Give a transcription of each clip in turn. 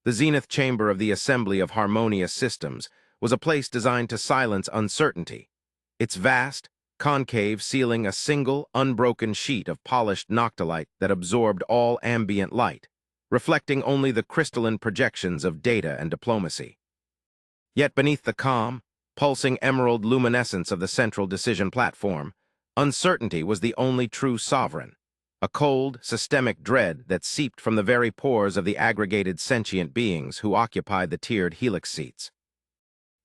The zenith chamber of the assembly of harmonious systems was a place designed to silence uncertainty. Its vast, concave ceiling a single, unbroken sheet of polished noctilite that absorbed all ambient light, reflecting only the crystalline projections of data and diplomacy. Yet beneath the calm, pulsing emerald luminescence of the central decision platform, uncertainty was the only true sovereign, a cold, systemic dread that seeped from the very pores of the aggregated sentient beings who occupied the tiered helix seats.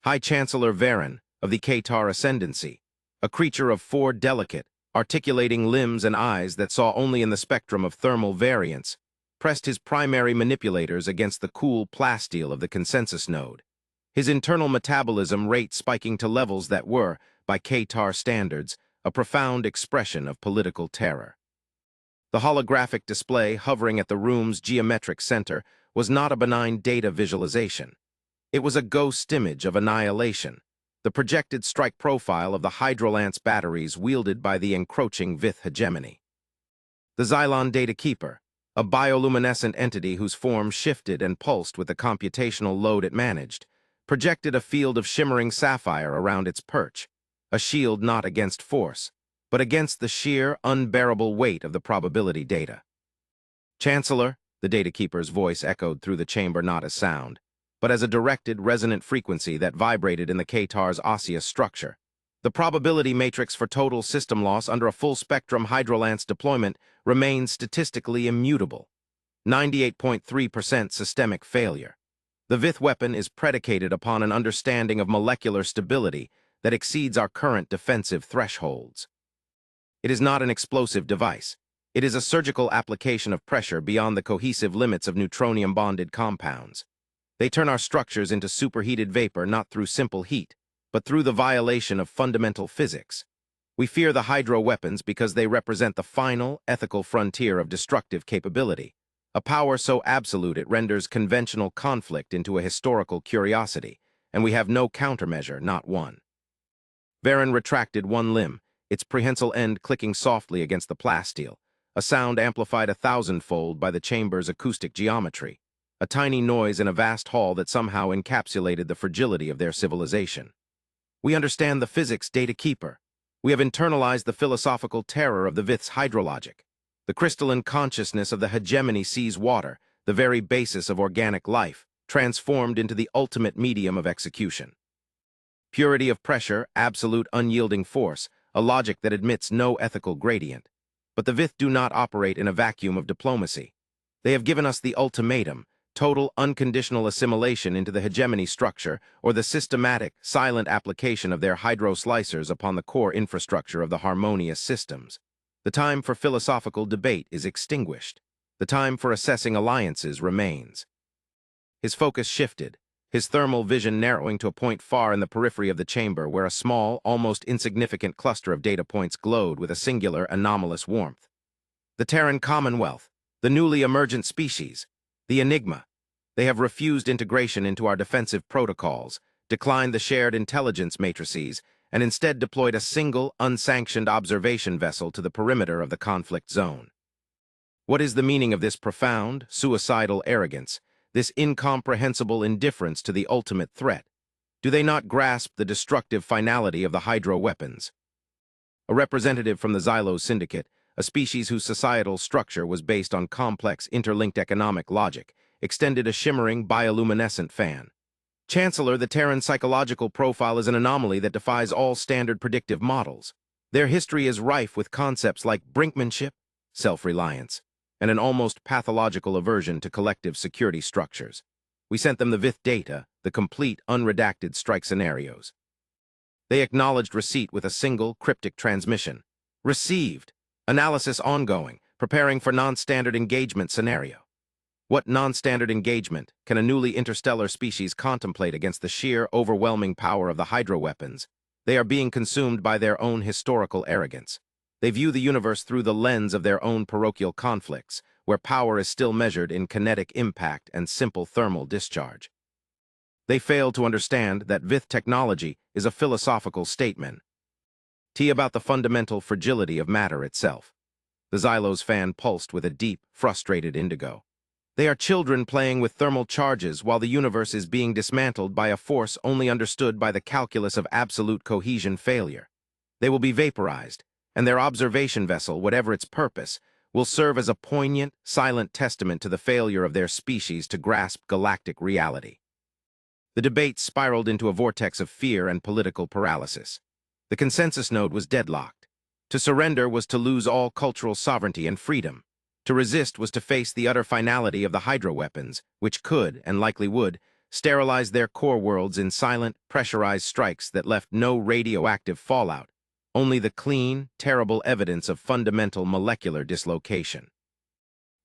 High Chancellor Varen, of the Qatar Ascendancy, a creature of 4 delicate, articulating limbs and eyes that saw only in the spectrum of thermal variance, pressed his primary manipulators against the cool plasteel of the consensus node, his internal metabolism rate spiking to levels that were, by Qatar standards, a profound expression of political terror. The holographic display hovering at the room's geometric center was not a benign data visualization. It was a ghost image of annihilation, the projected strike profile of the hydrolance batteries wielded by the encroaching Vith hegemony. The Xylon Data Keeper, a bioluminescent entity whose form shifted and pulsed with the computational load it managed, projected a field of shimmering sapphire around its perch, a shield not against force, but against the sheer, unbearable weight of the probability data. Chancellor, the Data Keeper's voice echoed through the chamber not as sound, but as a directed, resonant frequency that vibrated in the Qatar's osseous structure. The probability matrix for total system loss under a full-spectrum hydrolance deployment remains statistically immutable. 98.3% systemic failure. The Vith weapon is predicated upon an understanding of molecular stability that exceeds our current defensive thresholds. It is not an explosive device. It is a surgical application of pressure beyond the cohesive limits of neutronium-bonded compounds. They turn our structures into superheated vapor not through simple heat, but through the violation of fundamental physics. We fear the hydro weapons because they represent the final, ethical frontier of destructive capability, a power so absolute it renders conventional conflict into a historical curiosity, and we have no countermeasure, not one. Varen retracted one limb, its prehensile end clicking softly against the plasteel, a sound amplified 1,000-fold by the chamber's acoustic geometry, a tiny noise in a vast hall that somehow encapsulated the fragility of their civilization. We understand the physics, Data Keeper. We have internalized the philosophical terror of the Vith's hydrologic. The crystalline consciousness of the hegemony sees water, the very basis of organic life, transformed into the ultimate medium of execution. Purity of pressure, absolute unyielding force, a logic that admits no ethical gradient. But the Vith do not operate in a vacuum of diplomacy. They have given us the ultimatum, total unconditional assimilation into the hegemony structure or the systematic, silent application of their hydro-slicers upon the core infrastructure of the harmonious systems. The time for philosophical debate is extinguished. The time for assessing alliances remains. His focus shifted, his thermal vision narrowing to a point far in the periphery of the chamber where a small, almost insignificant cluster of data points glowed with a singular, anomalous warmth. The Terran Commonwealth, the newly emergent species, the Enigma. They have refused integration into our defensive protocols, declined the shared intelligence matrices, and instead deployed a single, unsanctioned observation vessel to the perimeter of the conflict zone. What is the meaning of this profound, suicidal arrogance, this incomprehensible indifference to the ultimate threat? Do they not grasp the destructive finality of the hydro weapons? A representative from the Xylo Syndicate, a species whose societal structure was based on complex interlinked economic logic, extended a shimmering bioluminescent fan. Chancellor, the Terran psychological profile is an anomaly that defies all standard predictive models. Their history is rife with concepts like brinkmanship, self-reliance, and an almost pathological aversion to collective security structures. We sent them the Vith data, the complete, unredacted strike scenarios. They acknowledged receipt with a single, cryptic transmission. Received. Analysis ongoing, preparing for non-standard engagement scenario. What non-standard engagement can a newly interstellar species contemplate against the sheer, overwhelming power of the hydro weapons? They are being consumed by their own historical arrogance. They view the universe through the lens of their own parochial conflicts, where power is still measured in kinetic impact and simple thermal discharge. They fail to understand that Vith technology is a philosophical statement about the fundamental fragility of matter itself. The Xylo's fan pulsed with a deep, frustrated indigo. They are children playing with thermal charges while the universe is being dismantled by a force only understood by the calculus of absolute cohesion failure. They will be vaporized, and their observation vessel, whatever its purpose, will serve as a poignant, silent testament to the failure of their species to grasp galactic reality. The debate spiraled into a vortex of fear and political paralysis. The consensus node was deadlocked. To surrender was to lose all cultural sovereignty and freedom. To resist was to face the utter finality of the hydroweapons, which could, and likely would, sterilize their core worlds in silent, pressurized strikes that left no radioactive fallout, only the clean, terrible evidence of fundamental molecular dislocation.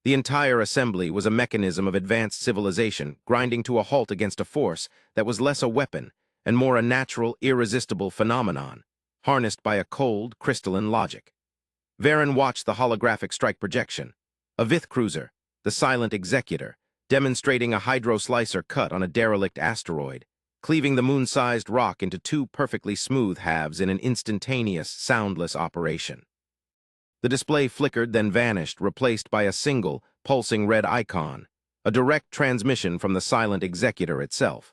The entire assembly was a mechanism of advanced civilization grinding to a halt against a force that was less a weapon and more a natural, irresistible phenomenon, harnessed by a cold, crystalline logic. Varen watched the holographic strike projection, a Vith cruiser, the silent executor, demonstrating a hydro-slicer cut on a derelict asteroid, cleaving the moon-sized rock into two perfectly smooth halves in an instantaneous, soundless operation. The display flickered, then vanished, replaced by a single, pulsing red icon, a direct transmission from the silent executor itself.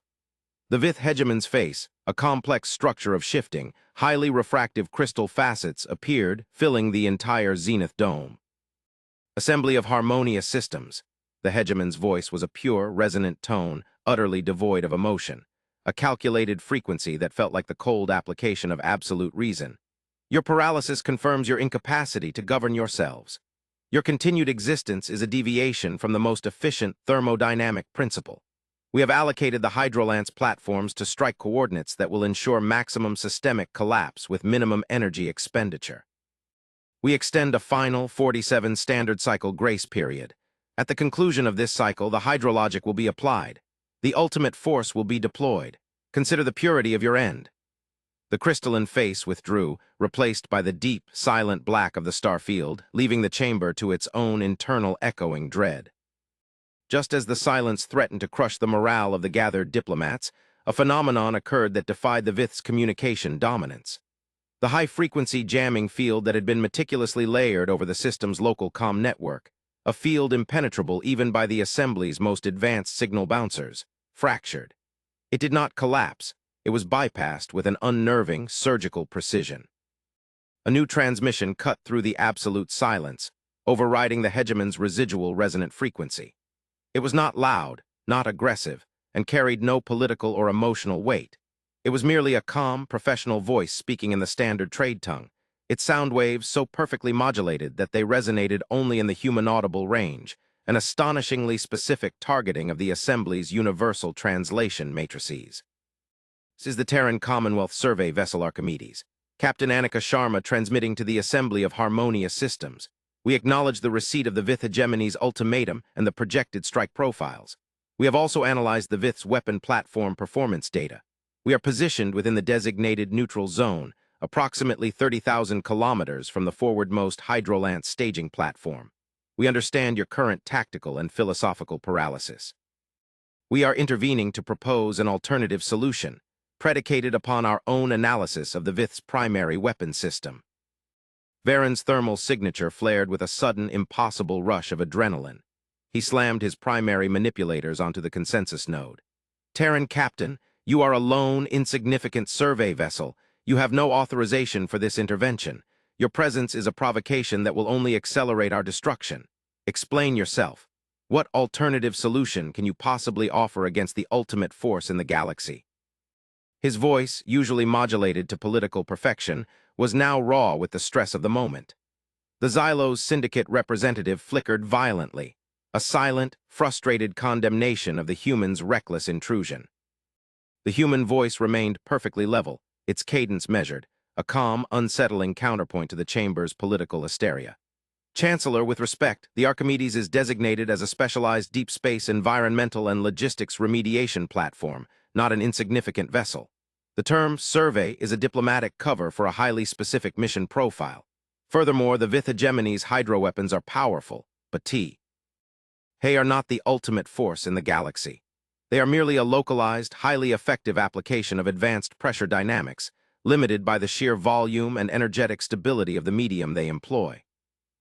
The Vith hegemon's face, a complex structure of shifting, highly refractive crystal facets, appeared, filling the entire zenith dome. Assembly of harmonious systems. The hegemon's voice was a pure, resonant tone, utterly devoid of emotion, a calculated frequency that felt like the cold application of absolute reason. Your paralysis confirms your incapacity to govern yourselves. Your continued existence is a deviation from the most efficient thermodynamic principle. We have allocated the Hydrolance platforms to strike coordinates that will ensure maximum systemic collapse with minimum energy expenditure. We extend a final 47 standard cycle grace period. At the conclusion of this cycle, the hydrologic will be applied. The ultimate force will be deployed. Consider the purity of your end. The crystalline face withdrew, replaced by the deep, silent black of the star field, leaving the chamber to its own internal echoing dread. Just as the silence threatened to crush the morale of the gathered diplomats, a phenomenon occurred that defied the Vith's communication dominance. The high-frequency jamming field that had been meticulously layered over the system's local comm network, a field impenetrable even by the assembly's most advanced signal bouncers, fractured. It did not collapse. It was bypassed with an unnerving, surgical precision. A new transmission cut through the absolute silence, overriding the hegemon's residual resonant frequency. It was not loud, not aggressive, and carried no political or emotional weight. It was merely a calm, professional voice speaking in the standard trade tongue, its sound waves so perfectly modulated that they resonated only in the human audible range, an astonishingly specific targeting of the assembly's universal translation matrices. This is the Terran Commonwealth Survey Vessel Archimedes. Captain Annika Sharma transmitting to the Assembly of Harmonious Systems. We acknowledge the receipt of the Vith hegemony's ultimatum and the projected strike profiles. We have also analyzed the Vith's weapon platform performance data. We are positioned within the designated neutral zone, approximately 30,000 kilometers from the forwardmost Hydrolance staging platform. We understand your current tactical and philosophical paralysis. We are intervening to propose an alternative solution, predicated upon our own analysis of the Vith's primary weapon system. Varen's thermal signature flared with a sudden, impossible rush of adrenaline. He slammed his primary manipulators onto the consensus node. Terran Captain, you are a lone, insignificant survey vessel. You have no authorization for this intervention. Your presence is a provocation that will only accelerate our destruction. Explain yourself. What alternative solution can you possibly offer against the ultimate force in the galaxy? His voice, usually modulated to political perfection, was now raw with the stress of the moment. The Xylo's syndicate representative flickered violently, a silent, frustrated condemnation of the human's reckless intrusion. The human voice remained perfectly level, its cadence measured, a calm, unsettling counterpoint to the chamber's political hysteria. Chancellor, with respect, the Archimedes is designated as a specialized deep space environmental and logistics remediation platform, not an insignificant vessel. The term survey is a diplomatic cover for a highly specific mission profile. Furthermore, the Vith hegemony's hydroweapons are powerful, but they are not the ultimate force in the galaxy. They are merely a localized, highly effective application of advanced pressure dynamics, limited by the sheer volume and energetic stability of the medium they employ.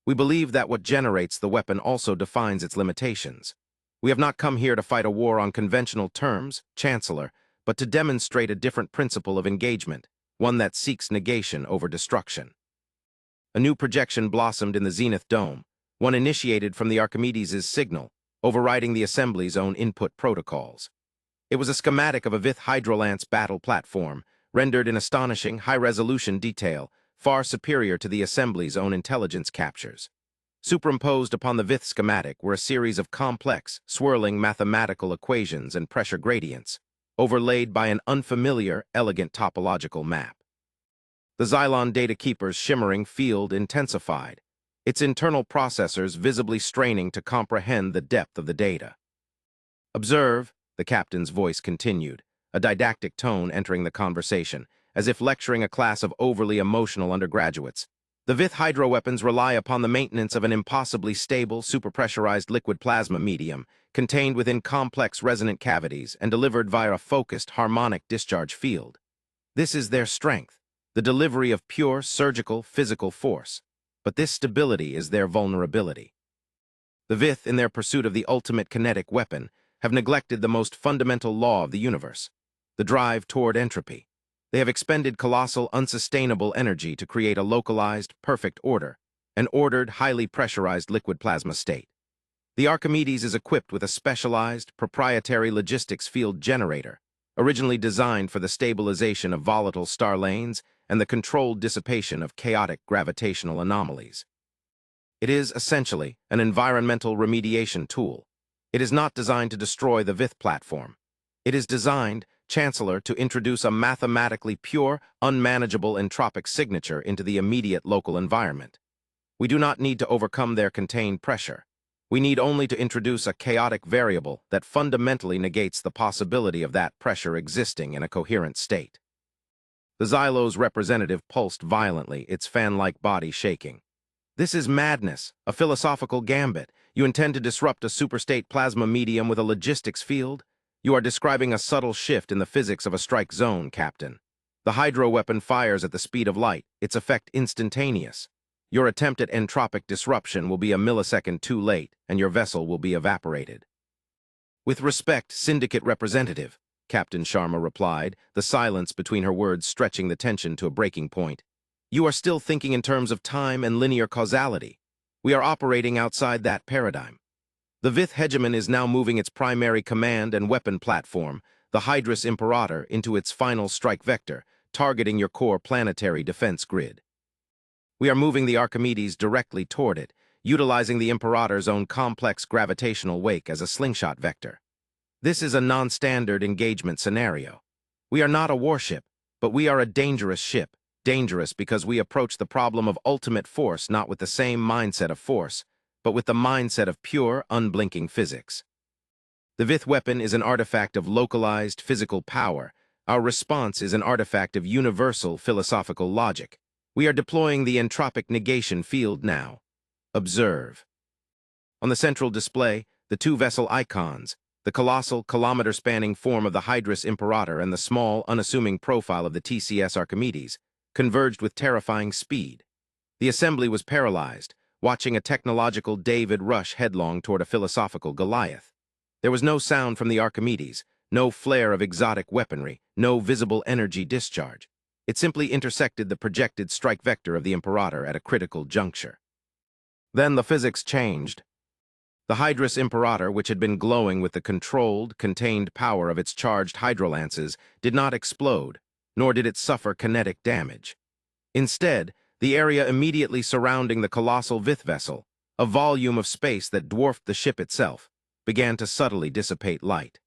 We believe that what generates the weapon also defines its limitations. We have not come here to fight a war on conventional terms, Chancellor, but to demonstrate a different principle of engagement, one that seeks negation over destruction. A new projection blossomed in the Zenith Dome, one initiated from the Archimedes' signal, overriding the Assembly's own input protocols. It was a schematic of a Vith Hydrolance battle platform, rendered in astonishing, high-resolution detail, far superior to the Assembly's own intelligence captures. Superimposed upon the Vith schematic were a series of complex, swirling mathematical equations and pressure gradients, overlaid by an unfamiliar, elegant topological map. The Xylon data keeper's shimmering field intensified, its internal processors visibly straining to comprehend the depth of the data. "Observe," the captain's voice continued, a didactic tone entering the conversation, as if lecturing a class of overly emotional undergraduates. "The Vith hydroweapons rely upon the maintenance of an impossibly stable, superpressurized liquid plasma medium, contained within complex resonant cavities and delivered via a focused, harmonic discharge field. This is their strength, the delivery of pure, surgical, physical force. But this stability is their vulnerability. The Vith, in their pursuit of the ultimate kinetic weapon, have neglected the most fundamental law of the universe, the drive toward entropy. They have expended colossal, unsustainable energy to create a localized, perfect order, an ordered, highly pressurized liquid plasma state. The Archimedes is equipped with a specialized, proprietary logistics field generator, originally designed for the stabilization of volatile star lanes and the controlled dissipation of chaotic gravitational anomalies. It is, essentially, an environmental remediation tool. It is not designed to destroy the Vith platform. It is designed, Chancellor, to introduce a mathematically pure, unmanageable entropic signature into the immediate local environment. We do not need to overcome their contained pressure. We need only to introduce a chaotic variable that fundamentally negates the possibility of that pressure existing in a coherent state." The Xylo's representative pulsed violently, its fan-like body shaking. "This is madness, a philosophical gambit. You intend to disrupt a superstate plasma medium with a logistics field? You are describing a subtle shift in the physics of a strike zone, Captain. The hydro weapon fires at the speed of light, its effect instantaneous. Your attempt at entropic disruption will be a millisecond too late, and your vessel will be evaporated." "With respect, Syndicate Representative," Captain Sharma replied, the silence between her words stretching the tension to a breaking point. "You are still thinking in terms of time and linear causality. We are operating outside that paradigm. The Vith hegemon is now moving its primary command and weapon platform, the Hydrus Imperator, into its final strike vector, targeting your core planetary defense grid. We are moving the Archimedes directly toward it, utilizing the Imperator's own complex gravitational wake as a slingshot vector. This is a non-standard engagement scenario. We are not a warship, but we are a dangerous ship, dangerous because we approach the problem of ultimate force not with the same mindset of force, but with the mindset of pure, unblinking physics. The Vith weapon is an artifact of localized physical power. Our response is an artifact of universal philosophical logic. We are deploying the entropic negation field now. Observe." On the central display, the two vessel icons, the colossal, kilometer-spanning form of the Hydrus Imperator and the small, unassuming profile of the TCS Archimedes, converged with terrifying speed. The assembly was paralyzed, watching a technological David rush headlong toward a philosophical Goliath. There was no sound from the Archimedes, no flare of exotic weaponry, no visible energy discharge. It simply intersected the projected strike vector of the Imperator at a critical juncture. Then the physics changed. The Hydrus Imperator, which had been glowing with the controlled, contained power of its charged hydrolances, did not explode, nor did it suffer kinetic damage. Instead, the area immediately surrounding the colossal Vith vessel, a volume of space that dwarfed the ship itself, began to subtly dissipate light.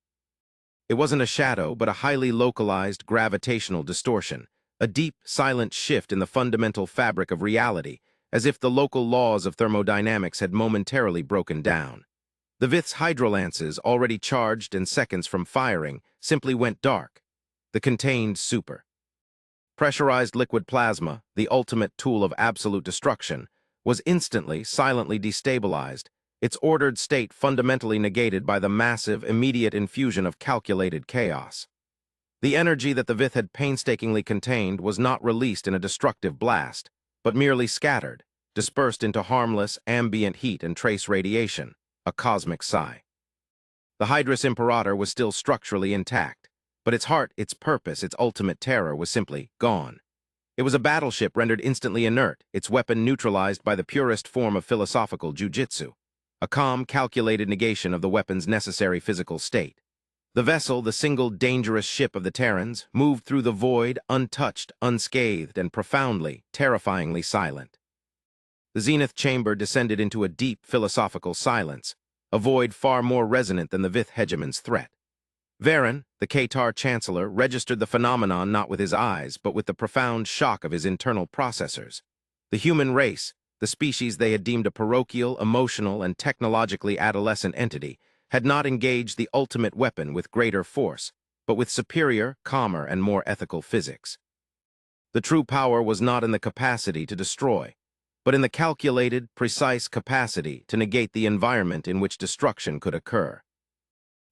It wasn't a shadow, but a highly localized gravitational distortion, a deep, silent shift in the fundamental fabric of reality, as if the local laws of thermodynamics had momentarily broken down. The Vith's hydrolances, already charged and seconds from firing, simply went dark. The contained super. Pressurized liquid plasma, the ultimate tool of absolute destruction, was instantly, silently destabilized, its ordered state fundamentally negated by the massive, immediate infusion of calculated chaos. The energy that the Vith had painstakingly contained was not released in a destructive blast, but merely scattered, dispersed into harmless, ambient heat and trace radiation, a cosmic sigh. The Hydrus Imperator was still structurally intact, but its heart, its purpose, its ultimate terror was simply gone. It was a battleship rendered instantly inert, its weapon neutralized by the purest form of philosophical jujitsu, a calm, calculated negation of the weapon's necessary physical state. The vessel, the single dangerous ship of the Terrans, moved through the void, untouched, unscathed, and profoundly, terrifyingly silent. The zenith chamber descended into a deep philosophical silence, a void far more resonant than the Vith hegemon's threat. Varen, the Qatar chancellor, registered the phenomenon not with his eyes, but with the profound shock of his internal processors. The human race, the species they had deemed a parochial, emotional, and technologically adolescent entity, had not engaged the ultimate weapon with greater force, but with superior, calmer, and more ethical physics. The true power was not in the capacity to destroy, but in the calculated, precise capacity to negate the environment in which destruction could occur.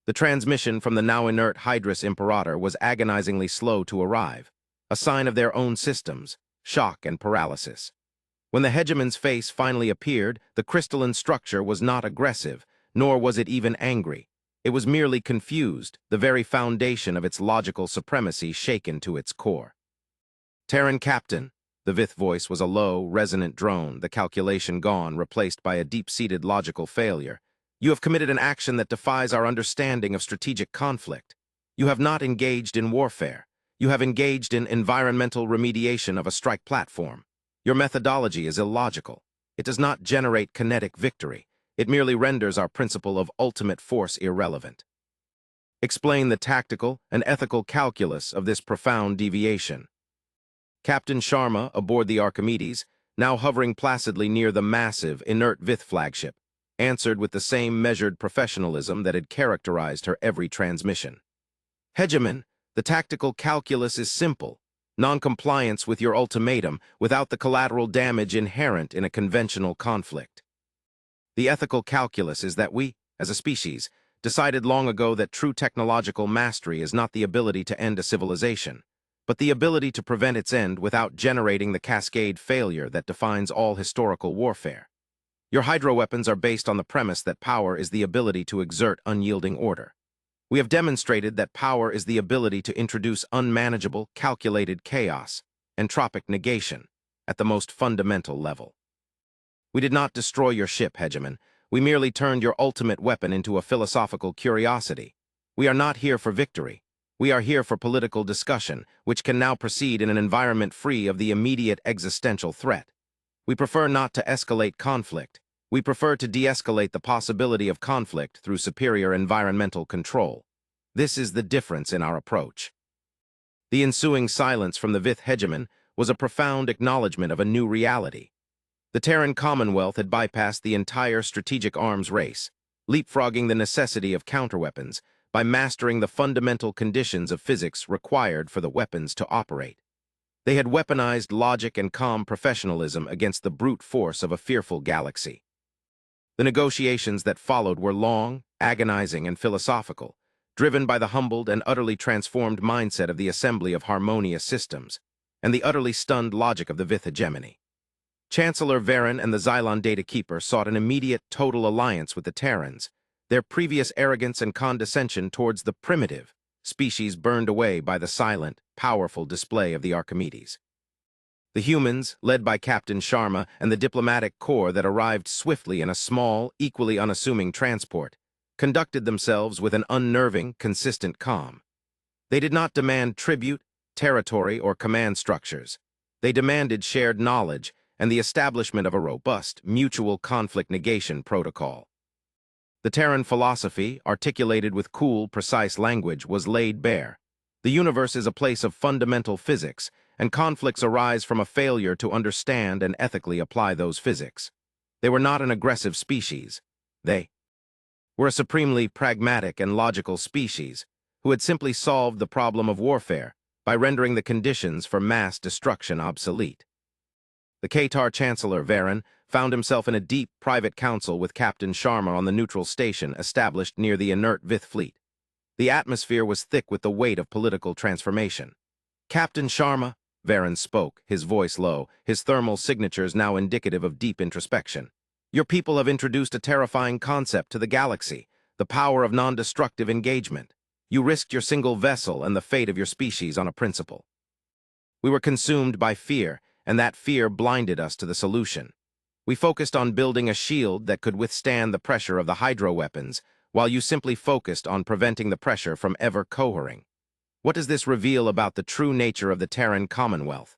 The transmission from the now inert Hydrus Imperator was agonizingly slow to arrive, a sign of their own systems, shock and paralysis. When the hegemon's face finally appeared, the crystalline structure was not aggressive, nor was it even angry. It was merely confused, the very foundation of its logical supremacy shaken to its core. Terran Captain, the Vith voice was a low, resonant drone, the calculation gone, replaced by a deep-seated logical failure. You have committed an action that defies our understanding of strategic conflict. You have not engaged in warfare. You have engaged in environmental remediation of a strike platform. Your methodology is illogical. It does not generate kinetic victory. It merely renders our principle of ultimate force irrelevant. Explain the tactical and ethical calculus of this profound deviation. Captain Sharma, aboard the Archimedes, now hovering placidly near the massive, inert Vith flagship, answered with the same measured professionalism that had characterized her every transmission. Hegemon, the tactical calculus is simple. Non-compliance with your ultimatum without the collateral damage inherent in a conventional conflict. The ethical calculus is that we, as a species, decided long ago that true technological mastery is not the ability to end a civilization, but the ability to prevent its end without generating the cascade failure that defines all historical warfare. Your hydroweapons are based on the premise that power is the ability to exert unyielding order. We have demonstrated that power is the ability to introduce unmanageable, calculated chaos, entropic negation, at the most fundamental level. We did not destroy your ship, Hegemon. We merely turned your ultimate weapon into a philosophical curiosity. We are not here for victory. We are here for political discussion, which can now proceed in an environment free of the immediate existential threat. We prefer not to escalate conflict. We prefer to de-escalate the possibility of conflict through superior environmental control. This is the difference in our approach. The ensuing silence from the Vith hegemon was a profound acknowledgement of a new reality. The Terran Commonwealth had bypassed the entire strategic arms race, leapfrogging the necessity of counterweapons by mastering the fundamental conditions of physics required for the weapons to operate. They had weaponized logic and calm professionalism against the brute force of a fearful galaxy. The negotiations that followed were long, agonizing, and philosophical, driven by the humbled and utterly transformed mindset of the assembly of harmonious systems, and the utterly stunned logic of the Vith hegemony. Chancellor Varen and the Xylon Data Keeper sought an immediate, total alliance with the Terrans, their previous arrogance and condescension towards the primitive species burned away by the silent, powerful display of the Archimedes. The humans, led by Captain Sharma and the diplomatic corps that arrived swiftly in a small, equally unassuming transport, conducted themselves with an unnerving, consistent calm. They did not demand tribute, territory, or command structures. They demanded shared knowledge and the establishment of a robust, mutual conflict negation protocol. The Terran philosophy, articulated with cool, precise language, was laid bare. The universe is a place of fundamental physics, and conflicts arise from a failure to understand and ethically apply those physics. They were not an aggressive species. They were a supremely pragmatic and logical species who had simply solved the problem of warfare by rendering the conditions for mass destruction obsolete. The Qatar Chancellor, Varen, found himself in a deep, private council with Captain Sharma on the neutral station established near the inert Vith fleet. The atmosphere was thick with the weight of political transformation. Captain Sharma, Varen spoke, his voice low, his thermal signatures now indicative of deep introspection. Your people have introduced a terrifying concept to the galaxy, the power of non-destructive engagement. You risked your single vessel and the fate of your species on a principle. We were consumed by fear, and that fear blinded us to the solution. We focused on building a shield that could withstand the pressure of the hydro weapons, while you simply focused on preventing the pressure from ever cohering. What does this reveal about the true nature of the Terran Commonwealth?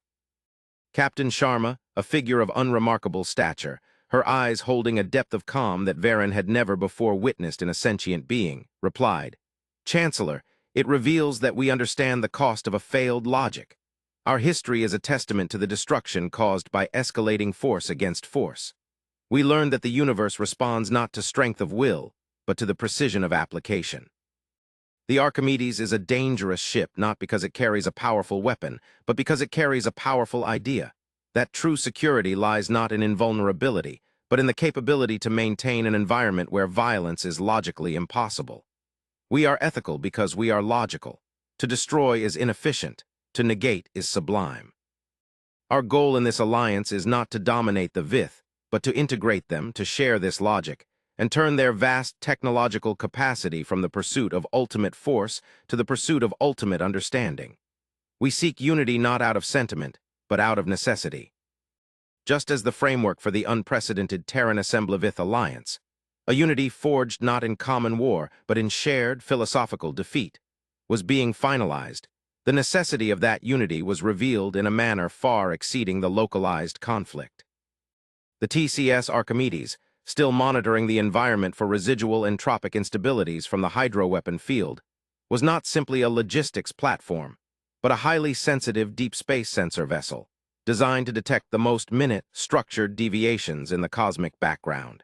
Captain Sharma, a figure of unremarkable stature, her eyes holding a depth of calm that Varen had never before witnessed in a sentient being, replied, "Chancellor, it reveals that we understand the cost of a failed logic. Our history is a testament to the destruction caused by escalating force against force. We learned that the universe responds not to strength of will, but to the precision of application. The Archimedes is a dangerous ship not because it carries a powerful weapon, but because it carries a powerful idea. That true security lies not in invulnerability, but in the capability to maintain an environment where violence is logically impossible. We are ethical because we are logical. To destroy is inefficient. To negate is sublime. Our goal in this alliance is not to dominate the Vith, but to integrate them, to share this logic, and turn their vast technological capacity from the pursuit of ultimate force to the pursuit of ultimate understanding. We seek unity not out of sentiment, but out of necessity. Just as the framework for the unprecedented Terran Assemblivith alliance, a unity forged not in common war, but in shared philosophical defeat, was being finalized, the necessity of that unity was revealed in a manner far exceeding the localized conflict. The TCS Archimedes, still monitoring the environment for residual entropic instabilities from the hydroweapon field, was not simply a logistics platform, but a highly sensitive deep space sensor vessel, designed to detect the most minute, structured deviations in the cosmic background.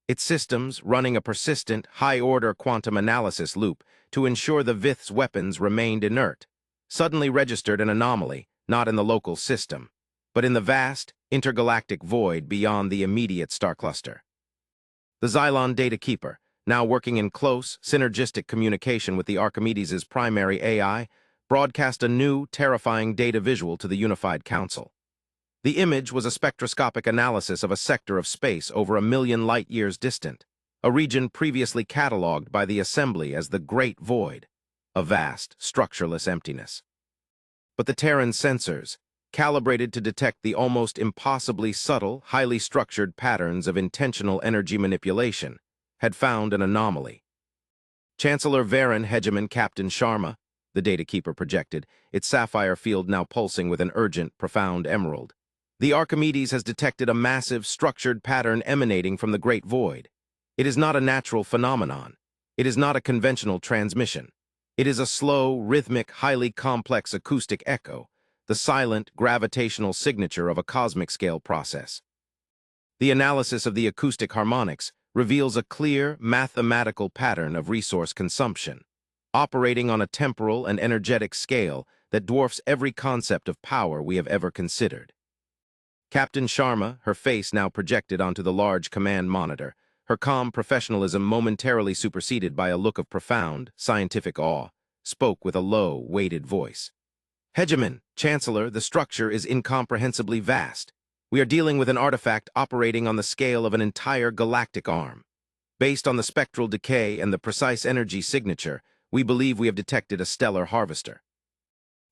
Its systems, running a persistent, high-order quantum analysis loop to ensure the Vith's weapons remained inert, suddenly registered an anomaly, not in the local system, but in the vast, intergalactic void beyond the immediate star cluster. The Xylon Data Keeper, now working in close, synergistic communication with the Archimedes' primary AI, broadcast a new, terrifying data visual to the Unified Council. The image was a spectroscopic analysis of a sector of space over 1,000,000 light-years distant, a region previously catalogued by the Assembly as the Great Void, a vast, structureless emptiness. But the Terran sensors, calibrated to detect the almost impossibly subtle, highly structured patterns of intentional energy manipulation, had found an anomaly. Chancellor Varen Hegemon Captain Sharma, the data keeper projected, its sapphire field now pulsing with an urgent, profound emerald. The Archimedes has detected a massive, structured pattern emanating from the Great Void. It is not a natural phenomenon. It is not a conventional transmission. It is a slow, rhythmic, highly complex acoustic echo, the silent, gravitational signature of a cosmic-scale process. The analysis of the acoustic harmonics reveals a clear, mathematical pattern of resource consumption, operating on a temporal and energetic scale that dwarfs every concept of power we have ever considered. Captain Sharma, her face now projected onto the large command monitor, her calm professionalism momentarily superseded by a look of profound, scientific awe, spoke with a low, weighted voice. "Hegemon, Chancellor, the structure is incomprehensibly vast. We are dealing with an artifact operating on the scale of an entire galactic arm. Based on the spectral decay and the precise energy signature, we believe we have detected a stellar harvester.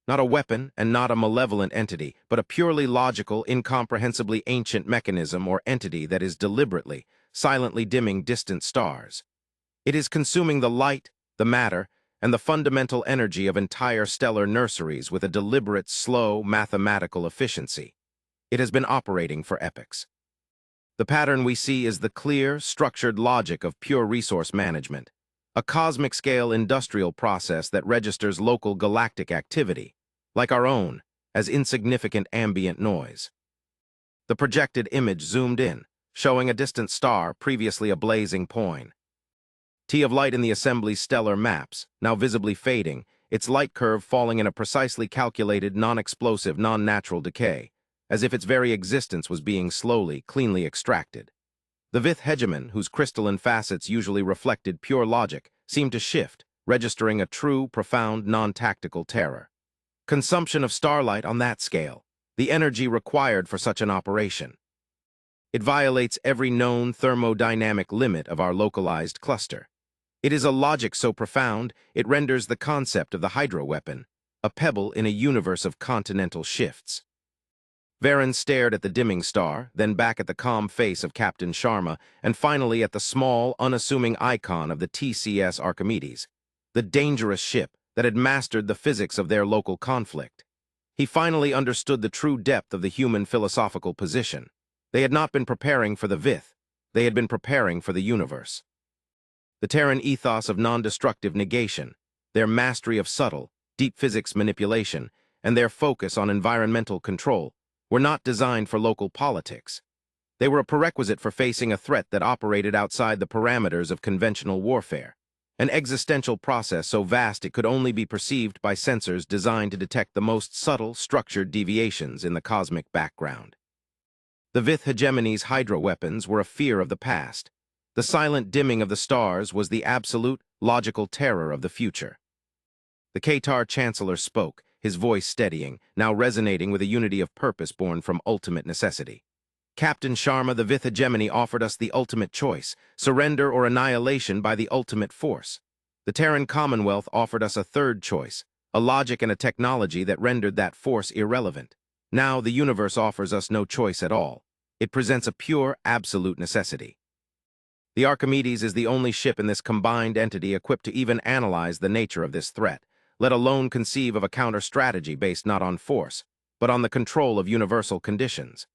Not a weapon and not a malevolent entity, but a purely logical, incomprehensibly ancient mechanism or entity that is deliberately, silently dimming distant stars. It is consuming the light, the matter, and the fundamental energy of entire stellar nurseries with a deliberate, slow, mathematical efficiency. It has been operating for epochs. The pattern we see is the clear, structured logic of pure resource management, a cosmic-scale industrial process that registers local galactic activity, like our own, as insignificant ambient noise." The projected image zoomed in, showing a distant star, previously a blazing point. T of light in the Assembly's stellar maps, now visibly fading, its light curve falling in a precisely calculated, non-explosive, non-natural decay, as if its very existence was being slowly, cleanly extracted. The Vith Hegemon, whose crystalline facets usually reflected pure logic, seemed to shift, registering a true, profound, non-tactical terror. Consumption of starlight on that scale, the energy required for such an operation. It violates every known thermodynamic limit of our localized cluster. It is a logic so profound, it renders the concept of the hydro weapon a pebble in a universe of continental shifts. Varen stared at the dimming star, then back at the calm face of Captain Sharma, and finally at the small, unassuming icon of the TCS Archimedes, the dangerous ship that had mastered the physics of their local conflict. He finally understood the true depth of the human philosophical position. They had not been preparing for the Vith, they had been preparing for the universe. The Terran ethos of non-destructive negation, their mastery of subtle, deep physics manipulation, and their focus on environmental control were not designed for local politics. They were a prerequisite for facing a threat that operated outside the parameters of conventional warfare, an existential process so vast it could only be perceived by sensors designed to detect the most subtle, structured deviations in the cosmic background. The Vith hegemony's hydro weapons were a fear of the past. The silent dimming of the stars was the absolute, logical terror of the future. The Qatar Chancellor spoke, his voice steadying, now resonating with a unity of purpose born from ultimate necessity. Captain Sharma, the Vith hegemony offered us the ultimate choice, surrender or annihilation by the ultimate force. The Terran Commonwealth offered us a third choice, a logic and a technology that rendered that force irrelevant. Now the universe offers us no choice at all. It presents a pure, absolute necessity. The Archimedes is the only ship in this combined entity equipped to even analyze the nature of this threat, let alone conceive of a counter-strategy based not on force, but on the control of universal conditions.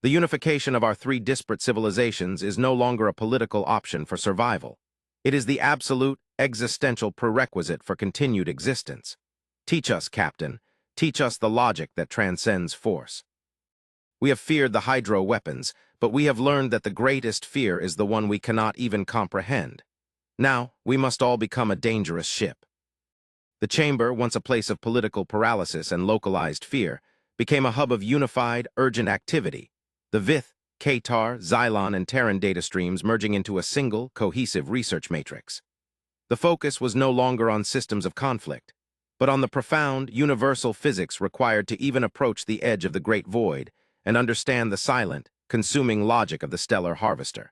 The unification of our three disparate civilizations is no longer a political option for survival. It is the absolute, existential prerequisite for continued existence. Teach us, Captain. Teach us the logic that transcends force. We have feared the hydro weapons, but we have learned that the greatest fear is the one we cannot even comprehend. Now, we must all become a dangerous ship. The chamber, once a place of political paralysis and localized fear, became a hub of unified, urgent activity. The Vith, Qatar, Xylon, and Terran data streams merging into a single, cohesive research matrix. The focus was no longer on systems of conflict, but on the profound, universal physics required to even approach the edge of the Great Void and understand the silent, consuming logic of the stellar harvester.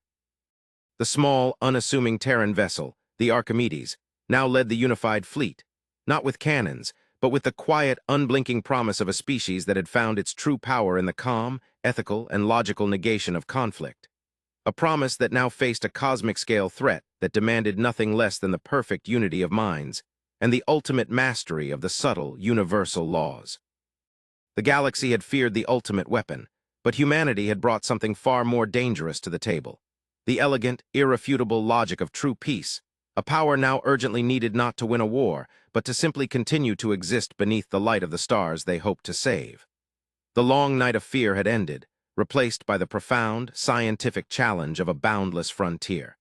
The small, unassuming Terran vessel, the Archimedes, now led the unified fleet, not with cannons, but with the quiet, unblinking promise of a species that had found its true power in the calm, ethical, and logical negation of conflict. A promise that now faced a cosmic-scale threat that demanded nothing less than the perfect unity of minds and the ultimate mastery of the subtle, universal laws. The galaxy had feared the ultimate weapon, but humanity had brought something far more dangerous to the table. The elegant, irrefutable logic of true peace, a power now urgently needed not to win a war, but to simply continue to exist beneath the light of the stars they hoped to save. The long night of fear had ended, replaced by the profound, scientific challenge of a boundless frontier.